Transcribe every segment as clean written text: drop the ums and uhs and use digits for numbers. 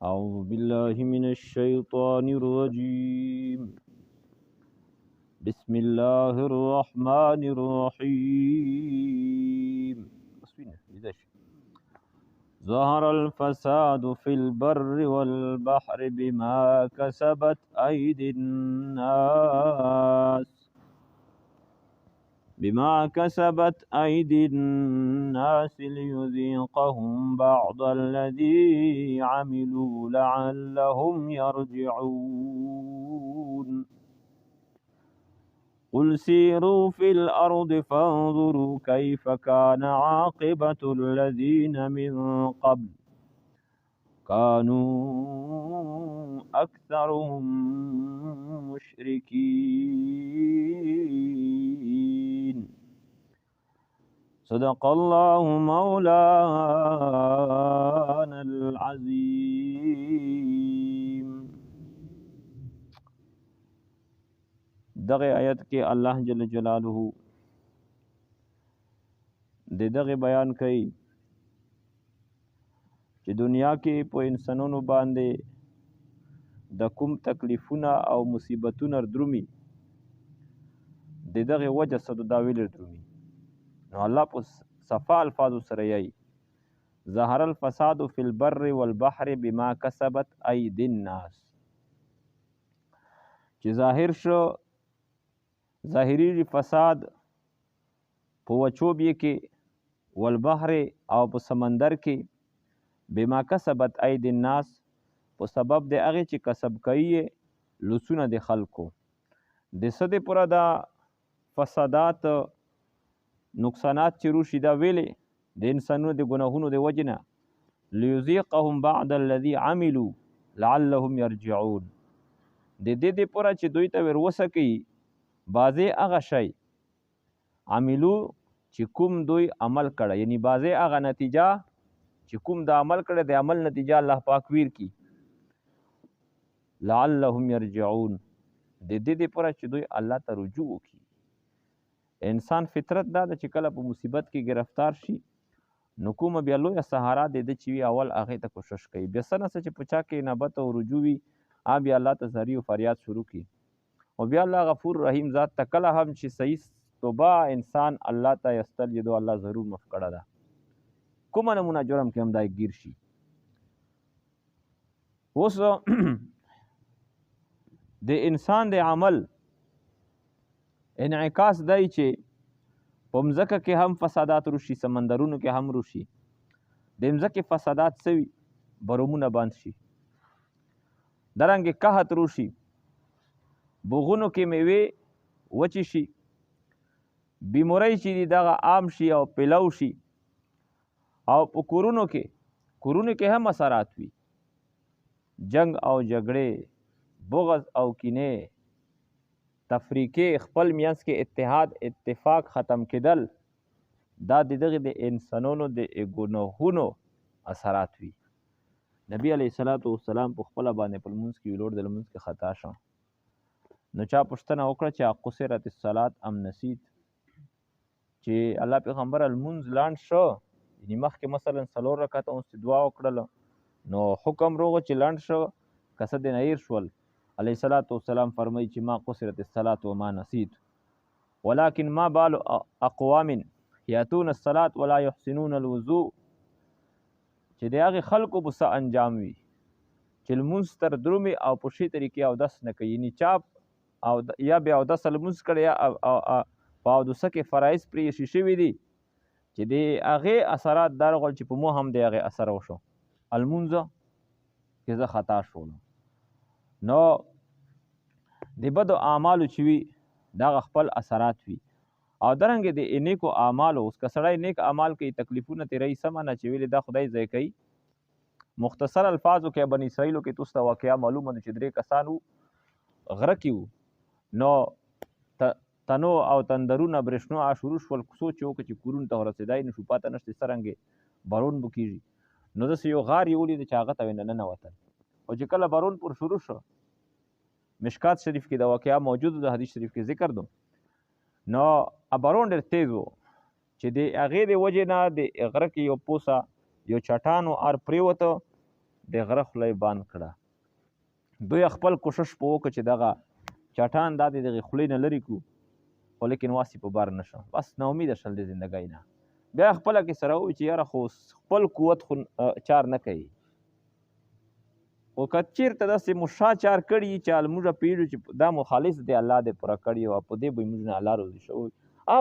أعوذ بالله من الشيطان الرجيم بسم الله الرحمن الرحيم ظهر الفساد في البر والبحر بما كسبت أيدي الناس ليذيقهم بعض الذي عملوا لعلهم يرجعون قل سيروا في الأرض فانظروا كيف كان عاقبة الذين من قبل كانوا أكثرهم مشركين صدق الله مولانا العظيم. دغه آیت کې الله جل جلاله دغه بیان کوي چې دنیا کې په انسانانو باندې د کوم تکلیفونه او مصیبتونه درومي دغه وجه صد دا ویل درومي نو الله په صفا الفاظ سره یې ظهر الفساد فی البر والبحر بما کسبت ايدي الناس چې ظاهر شو ظاهری فساد په وچوبې کې والبحر او په سمندر کې بما کسبت ايدي الناس په سبب د هغه چې کسب کوي لسونه د خلکو د سده پورا دا فسادات نقصانات چې روشي دا ویلې د انسانونو د ګناهونو د وجنه ليذيقهم بعد الذي عملوا لعلهم يرجعون د دې پورا چې دوی ته ورسه کوي بعضی هغه شی عملو چې کوم دوی عمل کړه یعنی بعضی هغه نتیجه چې کوم د عمل کړه د عمل نتیجه الله پاک ویر کی لعلهم يرجعون د دې پورا چې دوی الله ته رجوع وکړي. انسان فطرت دا چې کله په مصیبت کې گرفتار شي نو کوم بیا لوی سهارا د چې اول هغه ته کوشش کوي بیا سنه چې پچا کې نبت او رجوع وي بیا الله ته زاری او فریاد شروع کی او بیا الله غفور رحیم ذات تکله هم چې صحیح توبه انسان الله ته یستجدو الله ضرور معاف کړه دا کومه نمونه جرم کې هم دا گیر شي. اوس د انسان د عمل انعکاس دی چې په مځکه کې هم فسادات روشي سمندرونو کې هم روشي د مځکه فسادات سوي برومونه باند شي درنګ قحط روشي بوغونو کې میوه وچی شي بیماری چې دغه عام شي او پلو شي او په کورونو کې هم اثرات وي جنگ او جګړې بغض او کینه تفریقې خپل میانس کې اتحاد اتفاق ختم کېدل دا دغه د انسانونو د ګناهونو اثرات وي. نبی علیه الصلاۃ والسلام په خپل باندې په منځ کې ویلوړ د منځ کې خطا شو نو چا پښتنه وکړه چې قصرت الصلاۃ ام نسیت چې الله پیغمبر المنز لاند شو یعنی مخکې مثلا 3 رکعات اوس دعا وکړه نو حکم روغه چې لاند شو قصد نیر شول علیه الصلاۃ والسلام فرمایي چې ما قصرت الصلاۃ وما نسیت ولكن ما بال اقوام یاتون الصلاۃ ولا يحسنون الوضوء چې دغه خلکو بس انجام وي چې المنستر درومي او په شي طریقې او داس نه کوي یعنی چاپ او یا بیا او داس المنس کړي او په دوسه کې فرایض پرې شي وي دي چې د هغه اثرات درغول چې په مو هم د هغه اثر وشو المنز کې زه خطا شول نو د بدو اعمالو چې وي دا خپل اثرات وي او درنګ د نیکو اعمالو اوس کسړی نیک اعمال کوي تکلیفونه تیرې سمانه چې ویل دا خدای ځای کوي. مختصر الفاظو کې بنی اسرائیلو کې تاسو ته واقعیا معلومه ده چې 3 کسانو غره کیو نو تنو او تندرونه برښنو شروع شول سوچ یو چې کورون ته ورسېدای نشو پاته نشته سرنګ بارون بکیږي نو داسې یو غار یو لید چې هغه ته نه وتل او چې کله بارون پر شروع شو مشکات شریف کې دا واقعیا موجود ده حدیث شریف کې ذکر دو نو بارون ډېر تیز و چې د هغې د وجې نه د غره کې یو پوسه یو چټان ار پریوته د غره خوله یې بند کړه. دوی خپل کوشش په وکړه چې دغه چټان دا د دغې خولې نه لرې کړو، خو لیکن واس په بار نه شو. بس ناامیده شل د زندګۍ نه. بیا خپله کې سره ووایي چې یاره خو خپل قوت خو چار نه کوي، خو که چېرته داسې مو شا چار کړي چې موږ پوهېږو چې دا مو خالص دی الله دې پوره کړي او په دې به موږ نه الله روزي شوی،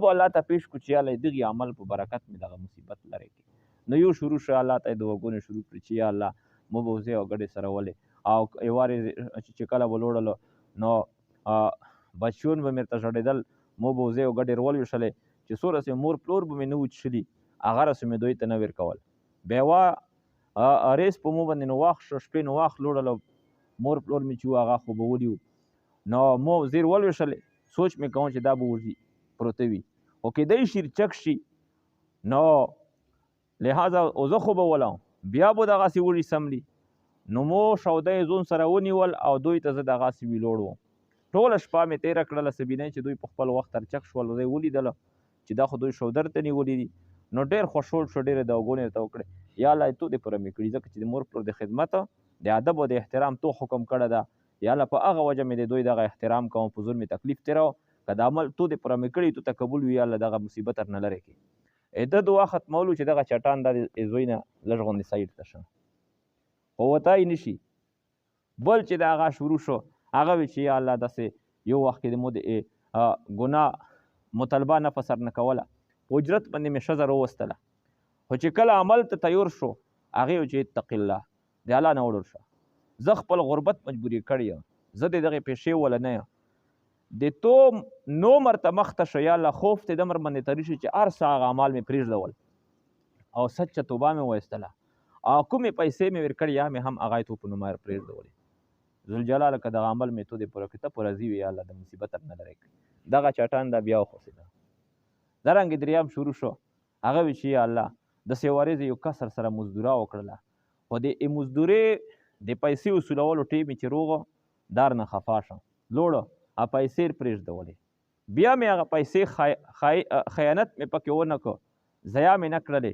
به الله ته پیش کړو چې یاله دغې عمل په برکت مې دغه مصیبت لرې کړي. نو یو شروع شو الله ته یې دعاګانې شروع کړي چې یا الله مو به وزې او ګډې سره ولې، او یو وارې چې کله به لوړلو نو بچیون به مې ورته ژړېدل، مو به وزې او ګډې ولوېشلې چې څو رسې مور پلور به مې نه وچښلي، هغه رسې مې دوی ته نه ورکول. بیا یوه ریس په مو باندې نو واخ شو، شپې نو واخ لوړلو، مور پلور مې چې و هغه خو به ولي نو مو زیر ولوېشلې. سوچ مې کوم چې دا به وږي پروته وي، خو کیدای شي چک شي، نو لہذا زه خو به ولم بیا به دغسې وږي سملي. نو مو شوده یې ځون سره ونیول او دوی ته زه دغسې ویلوړ وم. ټوله شپه مې تېره کړله سبینۍ چې دوی په خپل وخت ترچک شول، زه یې ولیدله چې دا خو دوی شودر ته نیولي دي. نو ډېر خوشحال شو، ډېرې دعاګانې ورته وکړې، یا الله تو دې پوره مې کړي، ځکه چې د مور پلور د خدمت د ادب او د احترام تو حکم کړی ده. یا الله په هغه وجه مې د دوی دغه احترام کوم، په زور مې تکلیف تېروه، که د عمل تو دې پوره مې کړي تو ته قبول وي، یا الله دغه مصیبت ورنه لرې کړي. د دعا ختمولو چې دغه چټان دا د زوی نه لږ غوندې سایډ ته شه، خو وتای نه شي. بل چې د هغه شروع شو، هغه وی چې یا الله داسې یو وخت کې د مو د ګناه مطالبه نفس سر نه کوله، په اجرت باندې مې ښځه راوستله، خو چې کله عمل ته تیار شو هغې وی چې اتق الله، د الله نه وډار شه، زه خپل غربت مجبوري کړی یم، زه د دغې پیشې وله نه یم، د تو نو مرته مخته شه، یا الله خوف ته دمر باندې تری شي چې هر څه هغه اعمال مې پرېږدول او سچه توبه مې وایستله، او کومې پیسې مې ورکړې یا مې هم هغه تو په نومه پرېږدولې. ذوالجلاله که دغه عمل مې تو دې پوره کړي، ته په راضي وي یا الله د مصیبت نه لرې کړي. دغه چټان دا بیا وخوځېده. دارنګې دریم شروع شو، هغه وی چې یا الله داسې وارې یو کسر سره مزدوره وکړله، خو د مزدورې د پیسې وصولولو ټیم چې روغه دار نه خفا شم، لوړه هغه پیسې پرېږدولې، بیا مې هغه پیسې خیانت مې پکې ونه کړ، ضیا مې نه کړلې،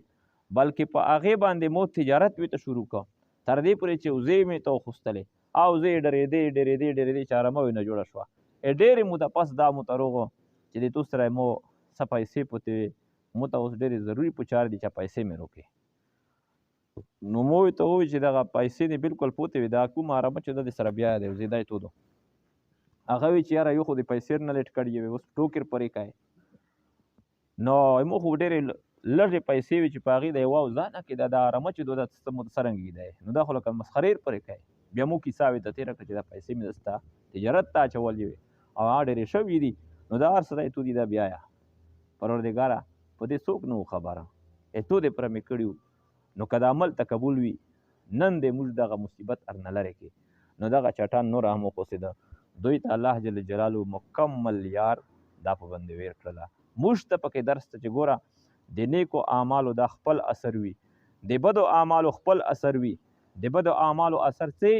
بلکې په هغې باندې مو تجارت مې ته شروع کړ، تر دې پورې چې وزې مې ته وخوستلې او زه یې ډرېدې چې ارامه وي نه جوړه شوه. ډېرې موده پس دا مو ته روغه چې د تو سره مو څه پیسې پوتې وې، مو ته اوس ډېرې ضروري پچار دي چې پیسې مې روکې. نو مو ورته ووایي چې دغه پیسې دې بلکل پوتې وې، دا کومه ارامه چې ده د سره بیا دی وزې دا یې تودو. هغه وی چې یاره یو خو د پیسې نه لیټ کړي وې، اوس ټوکې پرې کوې. نو مو خو ډېرې لږې پیسې وې چې په هغې د یوه ځانه کې دا ارامه چې ده څه مو څرنګې دی، نو دا خو لکه مسخرې پرې کوې. بیا مو کیسه وې ته تېره کړه چې دا پیسې مې دسته تجارت ته اچولې وې او هغه ډېرې شوي دي، نو دا هر څه دی تو دي دا بیایه پروردګاره په دې څوک نه و خبره، تو دې پوره مې کړي وو، نو که د عمل تقبل وي نن دې موږ دغه مصیبت ارنه لرې کړي. نو دغه چټان نور هم وخوځېده، دوی ته الله جل جلاله مکمل یار دا پابندي ویر کړله. موږ ته پکې درس ته چې ګوره د نیکو اعمالو دا خپل اثر وي، د بدو اعمالو خپل اثر وي. د بدو اعمالو اثر څه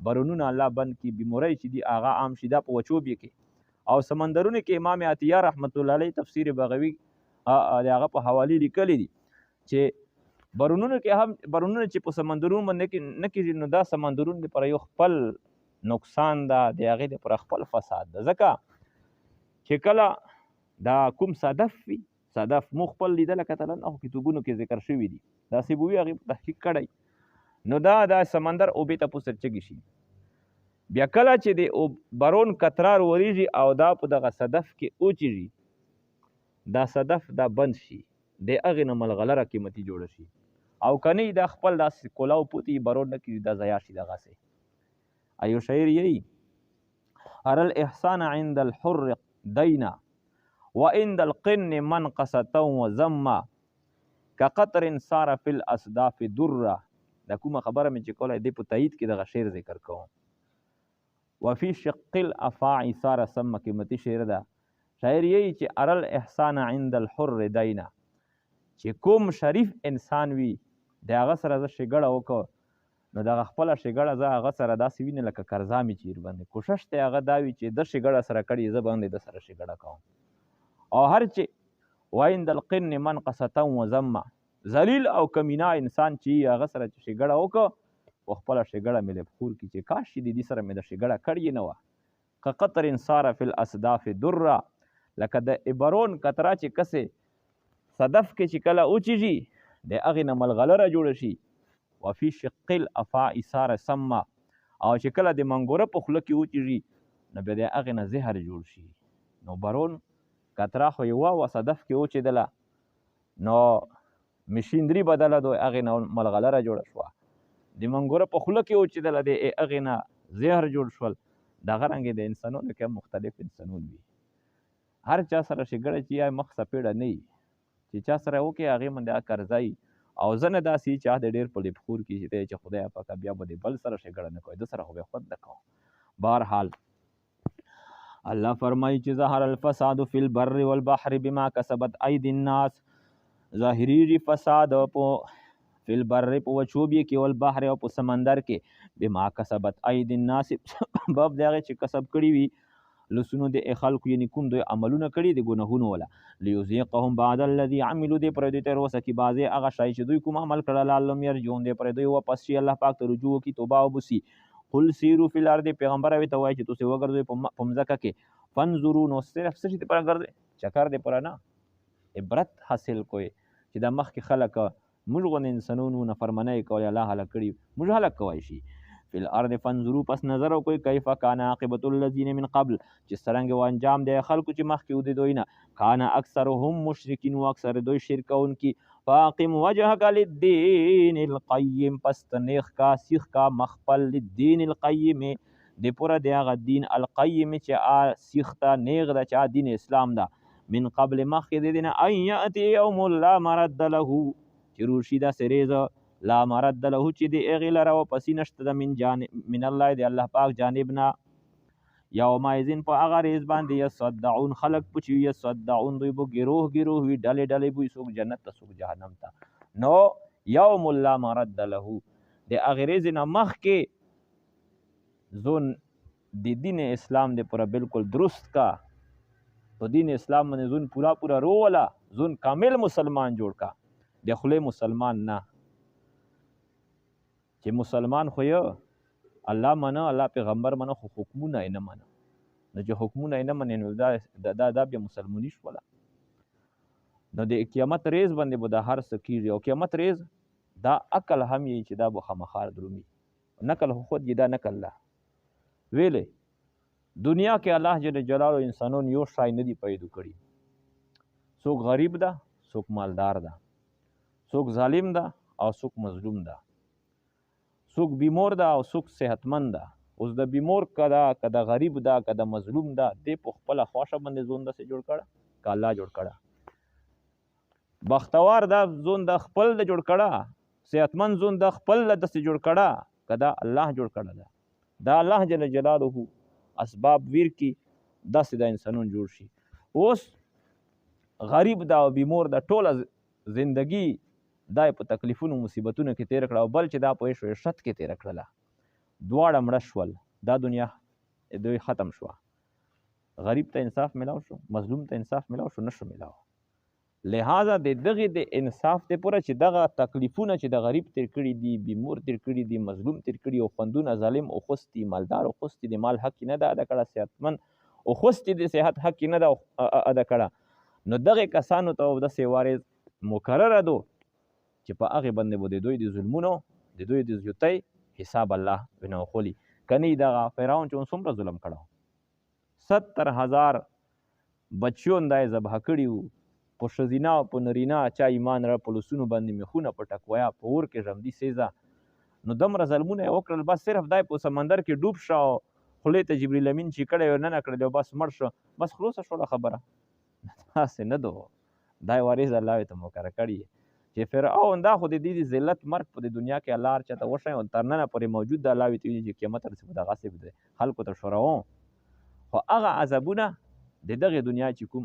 برونونه الله بند کړي، بیماری چې دي هغه عام شي، دا په وچوب یې کې او سمندرونو کې امام عطیه رحمت الله علیه تفسیر بغوی د هغه په حوالې لیکلی دي چې برونونو کې هم برونونه چې په سمندرونو باندې نه کېږي، نو دا سمندرونو لپاره یو خپل نقصان ده، د هغې دپاره خپل فساد ده، ځکه چې کله دا کوم صدف وي، صدف مو خپل لیدله کتله نه، خو کتابونو کې ذکر شوي دي، داسې به وي هغې په تحقیق کړی، نو دا سمندر اوبې ته په سرچګې شي. بیا کله چې د برون کترار وریږي او دا په دغه صدف کې اوچېږي، دا صدف دا بند شي، د هغې نه ملغلره قیمتي جوړه شي، او که نه دا خپل داسې کولاو پوتې برون نه کړي، دا ضیا شي دغسې. ایو شاعر یهی ار الاحسان عند الحر دینا وعند القن منقصة وذما كقطر صار في الاصداف درا. دا کومه خبره مې چې کوله دې په تایید کې دغه شعر ذکر کوم. وفي شق الافاعي صار سم، قیمتي شعر ده. شاعر یهی چې ار الاحسان عند الحر دینا، چې کوم شریف انسان وي د هغه سره زه ښېګړه وکړه، نو دغه خپله ښېګړه زه هغه سره داسې وینې لکه قرضا مې چیر باندې، کوشش ته هغه دا وي چې ده ښېګړه سره کړي، زه باندې د سره ښېګړه کوم. او هر چې وعند القن منقصة وذما، ذلیل او کمینا انسان چې هغه سره چې ښېګړه وکړه، په خپله ښېګړه مې لبخور کړي چې کاش چې د دې سره مې د ښېګړه کړې نه وه. که قطر ساره فی الاصداف دره، لکه د عبرون قطره چې کسې صدف کې چې کله وچیږي د هغې نه ملغلره جوړه شي. وفي شق الافاء ساره سمه، او چې کله د منګوره په خوله کې وچیږي نو بیا د هغې نه زهر جوړ شي. نو برون قطره خو یوه وه صدف کې وچېدله، نو مشیندري بدله دو هغې نه ملغلره جوړه شوه. د منګوره په خوله کې وچېدله د هغې نه زهر جوړ شول. دغه رنګې د انسانونو کې مختلف انسانون وي. هر چا سره ښېګړه چې یا مخ څپېړه نه وي، چې چا سره وکړي هغې باندې قرضه وي، او ځنه داسې چې د ډېر په لبخور کې چې دی چې خدای پاکه بیا به د بل سره ښېګړه نه کوي، ده سره خو بیا خود نه کوم. بهرحال الله فرمایي چې ظهر الفساد فی البر والبحر بما کسبت ایدی الناس، ظاهریږي فساد په فی البر په وچوبې کې والبحر او په سمندر کې بما کسبت ایدی الناس باب د هغې چې کسب کړي وي لسونو د خلکو، یعنې کوم دوی عملونه کړي د ګناهونو والا. لیذیقهم بعد الذي عملوا، دې پرې دوی تر اوسه کې بعضې هغه شی چې دوی کوم عمل کړه لعلهم یرجعون، دې پرې دوی واپس شي الله پاک ته رجوع وکړي، توبه وبسي. قل سیرو فی الارض، پیغمبر وی ته وایي چې تاسې وګرځئ په مځکه کې. فانظروا، نو صرف څه شي دپاره ګرځئ؟ چکر دپاره نه، عبرت حاصل کوئ چې دا مخکې خلک موږ غوندې انسانونو نافرمانۍ کولې الله هلاک کړي، موږ هلاک کوی شي. فی الارض فانظروا، پس نظر وکړئ کیف کان عاقبة الذین من قبل، چې څرنګه و انجام دی خلکو چې مخکې و د دوی نه. کان اکثرهم مشرکین، و اکثر دوی شرک کوونکي. فاقم وجهک للدین القیم، پس ته نیغ کا سیخ کا مخپل للدین القیم، د پوره د هغه دین القیم چې سیخ ته نیغ ده، چې دین اسلام ده. من قبل مخکې د دې نه ان یأتي یوم لا مرد له، چې روشي داسې ریزه لا مرد له چې د هغې لره واپسي نشته ده من الله، د الله پاک جانب نه. یومئذ په هغه ریز باندې یصدعون، خلک به چې یصدعون دوی به ګروه ګروه وي، ډلې ډلې به وي، څوک جنت ته څوک جهنم ته. نو یوم لا مرد له، د هغې ریزې نه مخکې ځون د دین اسلام د پوره بالکل درست کا، په دین اسلام باندې ځون پورا پورا رووله، ځون کامل مسلمان جوړ کا، د خولې مسلمان نه. چې مسلمان خو یو الله منه، الله پیغمبر منه، خو حکمونه یې نه منه. نو چې حکمونه یې نه منې نو دا بیا مسلماني شوله. نو د قیامت ریز باندې به دا هر څه کېږي. او قیامت ریز دا عقل هم یې چې دا به خامخا درومي، نقل خو خود یې دا نقل ده ویلې. دنیا کې الله جل جلاله انسانون یو شای نه دي پیدا کړي، څوک غریب ده، څوک مالدار ده، څوک ظالم ده او څوک مظلوم ده، څوک بیمور ده او څوک صحتمند ده. اوس د بیمور که ده، که د غریب ده، که د مظلوم ده، دې په خپله خوښه باندې ځون داسې جوړ کړه که الله جوړ کړه. بختوار ده ځون د خپل د جوړ کړه، صحتمند ځون د خپل داسې جوړ کړه که دا الله جوړ کړه ده. دا الله جل جلاله اسباب ویر کی داسې د انسانون جوړ شي. اوس غریب ده او بیمور ده، ټوله زندگی دا په تکلیفونو مصیبتونو کې تېره کړه، او بل چې دا په عیش و عشرت کې تېره کړله، دواړه مړه شول، دا دنیا دوی ختم شوه. غریب ته انصاف میلاو شو، مظلوم ته انصاف میلاو شو، نشو میلاو. لہذا د دغې د انصاف دپاره چې دغه تکلیفونه چې د غریب تېر کړي دي، بیمور تېر کړي دي، مظلوم تېر کړي، او خوندونه ظالم اخوستي، مالدار اخوستي، د مال حق یې نه ده ادا کړه، صحتمند اخوستي، د صحت حق یې نه ده ادا کړه. نو دغې کسانو ته داسې وارث مقرره ده چې په هغې باندې به د دوی د ظلمونو، د دوی د زیوتۍ حساب الله ونه اخلي. که نه دغه فرعون چې څومره ظلم کړی 70,000 بچیون دا یې ذبح کړي وو، په ښځینه او په نرینه چا ایمان را په لسونو باندې میخونه په ټکویا په اور کې ژمدي سیزه. نو دومره ظلمونه یې وکړل، بس صرف دی په سمندر کې ډوب شه او خولې ته جبریل امین چې کړی و ننه کړلی او بس مړ شه، بس خلاصه شوله خبره. داسې نه ده، دا یې وارث الله ته مقرره کړي چې فرعون دا خو د دې د ذلت مرګ په دنیا کې الله هر چاته وښی او تر ننه پورې موجود ده. الله ورته ویلي چې قیامت رسي به دغسې خلکو ته شروعون، خو هغه عذابونه د دغې دنیا چې کوم